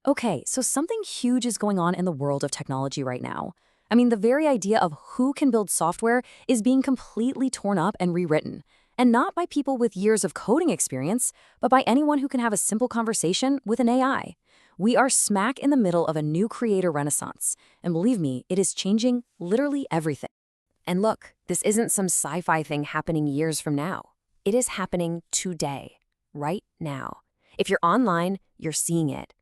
Okay, so something huge is going on in the world of technology right now. I mean, the very idea of who can build software is being completely torn up and rewritten. And not by people with years of coding experience, but by anyone who can have a simple conversation with an AI. We are smack in the middle of a new creator renaissance. And believe me, it is changing literally everything. And look, this isn't some sci-fi thing happening years from now. It is happening today, right now. If you're online, you're seeing it.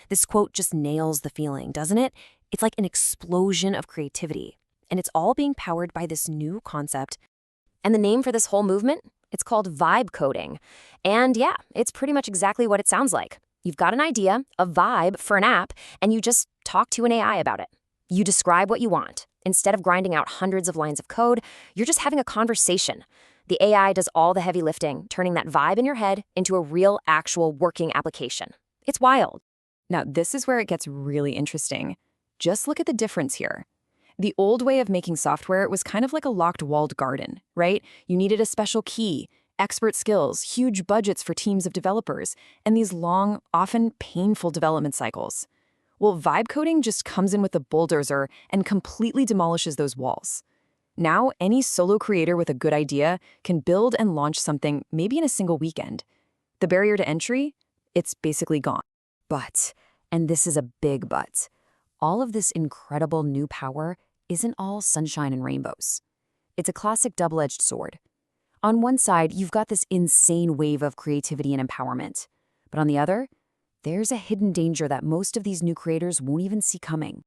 This quote just nails the feeling, doesn't it? It's like an explosion of creativity. And it's all being powered by this new concept. And the name for this whole movement? It's called vibe coding. And yeah, it's pretty much exactly what it sounds like. You've got an idea, a vibe for an app, and you just talk to an AI about it. You describe what you want. Instead of grinding out hundreds of lines of code, you're just having a conversation. The AI does all the heavy lifting, turning that vibe in your head into a real, actual working application. It's wild. Now, this is where it gets really interesting. Just look at the difference here. The old way of making software was kind of like a locked walled garden, right? You needed a special key, expert skills, huge budgets for teams of developers, and these long, often painful development cycles. Well, vibe coding just comes in with a bulldozer and completely demolishes those walls. Now, any solo creator with a good idea can build and launch something maybe in a single weekend. The barrier to entry? It's basically gone. But, and this is a big but, all of this incredible new power isn't all sunshine and rainbows. It's a classic double-edged sword. On one side, you've got this insane wave of creativity and empowerment. But on the other, there's a hidden danger that most of these new creators won't even see coming.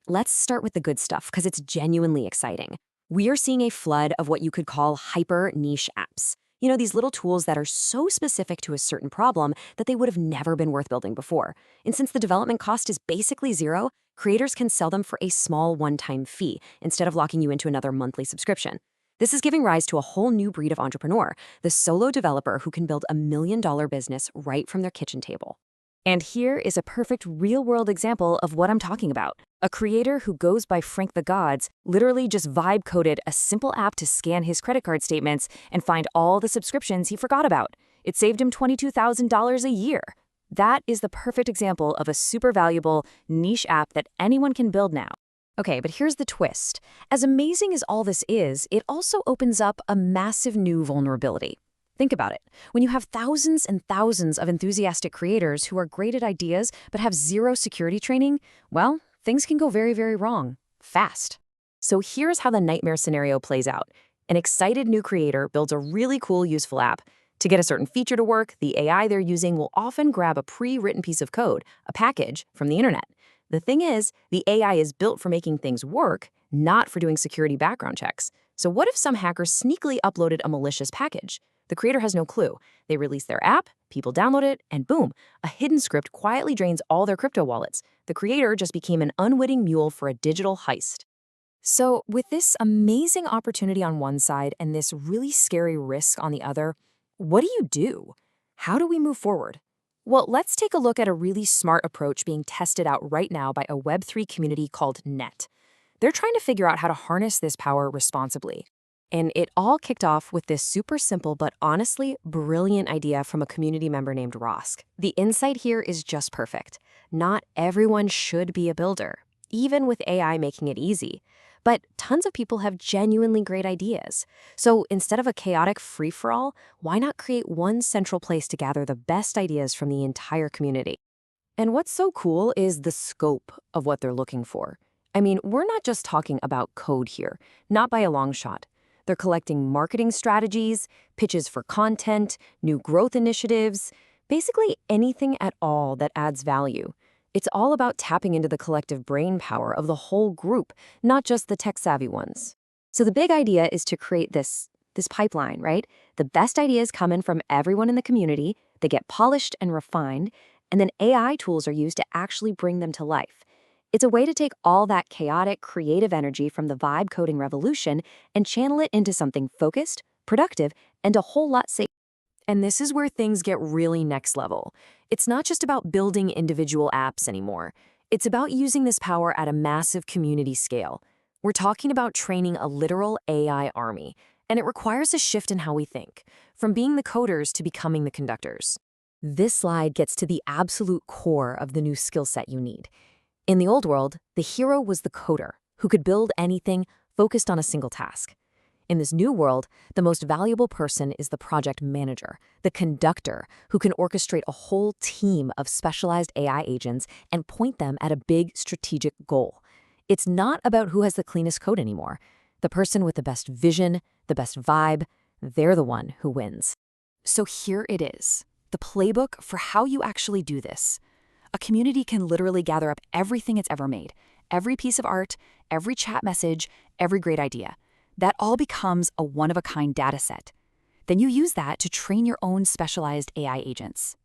Let's start with the good stuff, because it's genuinely exciting. We are seeing a flood of what you could call hyper-niche apps. You know, these little tools that are so specific to a certain problem that they would have never been worth building before. And since the development cost is basically zero, creators can sell them for a small one-time fee instead of locking you into another monthly subscription. This is giving rise to a whole new breed of entrepreneur, the solo developer who can build a million-dollar business right from their kitchen table. And here is a perfect real-world example of what I'm talking about. A creator who goes by Frank the Gods literally just vibe-coded a simple app to scan his credit card statements and find all the subscriptions he forgot about. It saved him $22,000 a year. That is the perfect example of a super valuable niche app that anyone can build now. Okay, but here's the twist. As amazing as all this is, it also opens up a massive new vulnerability. Think about it. When you have thousands and thousands of enthusiastic creators who are great at ideas but have zero security training, well, things can go very, very wrong, fast. So here's how the nightmare scenario plays out. An excited new creator builds a really cool, useful app. To get a certain feature to work, the AI they're using will often grab a pre-written piece of code, a package, from the internet. The thing is, the AI is built for making things work, not for doing security background checks. So what if some hacker sneakily uploaded a malicious package? The creator has no clue. They release their app, people download it, and boom, a hidden script quietly drains all their crypto wallets. The creator just became an unwitting mule for a digital heist. So with this amazing opportunity on one side and this really scary risk on the other, what do? How do we move forward? Well, let's take a look at a really smart approach being tested out right now by a Web3 community called NET. They're trying to figure out how to harness this power responsibly. And it all kicked off with this super simple but honestly brilliant idea from a community member named Rosk. The insight here is just perfect. Not everyone should be a builder, even with AI making it easy. But tons of people have genuinely great ideas. So instead of a chaotic free-for-all, why not create one central place to gather the best ideas from the entire community? And what's so cool is the scope of what they're looking for. I mean, we're not just talking about code here, not by a long shot. They're collecting marketing strategies, pitches for content, new growth initiatives, basically anything at all that adds value. It's all about tapping into the collective brain power of the whole group, not just the tech-savvy ones. So the big idea is to create this pipeline, right? The best ideas come in from everyone in the community, they get polished and refined, and then AI tools are used to actually bring them to life. It's a way to take all that chaotic, creative energy from the vibe coding revolution and channel it into something focused, productive, and a whole lot safer. And this is where things get really next level. It's not just about building individual apps anymore. It's about using this power at a massive community scale. We're talking about training a literal AI army, and it requires a shift in how we think, from being the coders to becoming the conductors. This slide gets to the absolute core of the new skill set you need. In the old world, the hero was the coder, who could build anything focused on a single task. In this new world, the most valuable person is the project manager, the conductor, who can orchestrate a whole team of specialized AI agents and point them at a big strategic goal. It's not about who has the cleanest code anymore. The person with the best vision, the best vibe, they're the one who wins. So here it is, the playbook for how you actually do this. A community can literally gather up everything it's ever made, every piece of art, every chat message, every great idea. That all becomes a one-of-a-kind data set. Then you use that to train your own specialized AI agents.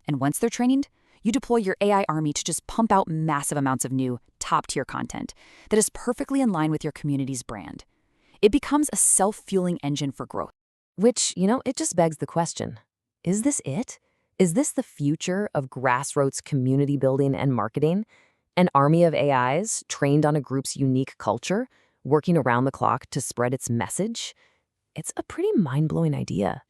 And once they're trained, you deploy your AI army to just pump out massive amounts of new, top-tier content that is perfectly in line with your community's brand. It becomes a self-fueling engine for growth. Which, it just begs the question, is this it? Is this the future of grassroots community building and marketing? An army of AIs trained on a group's unique culture, working around the clock to spread its message? It's a pretty mind-blowing idea.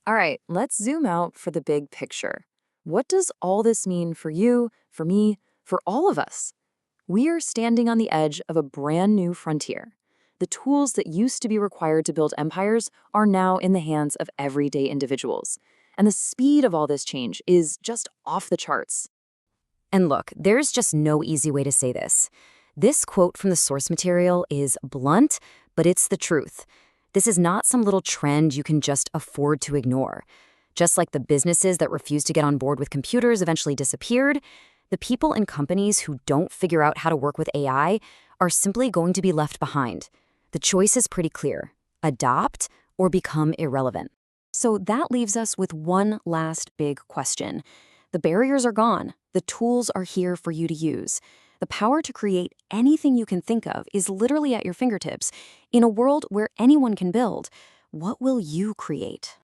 All right, let's zoom out for the big picture. What does all this mean for you, for me, for all of us? We are standing on the edge of a brand new frontier. The tools that used to be required to build empires are now in the hands of everyday individuals. And the speed of all this change is just off the charts. And look, there's just no easy way to say this. This quote from the source material is blunt, but it's the truth. This is not some little trend you can just afford to ignore. Just like the businesses that refused to get on board with computers eventually disappeared, the people and companies who don't figure out how to work with AI are simply going to be left behind. The choice is pretty clear: adopt or become irrelevant. So that leaves us with one last big question. The barriers are gone. The tools are here for you to use. The power to create anything you can think of is literally at your fingertips. In a world where anyone can build, what will you create?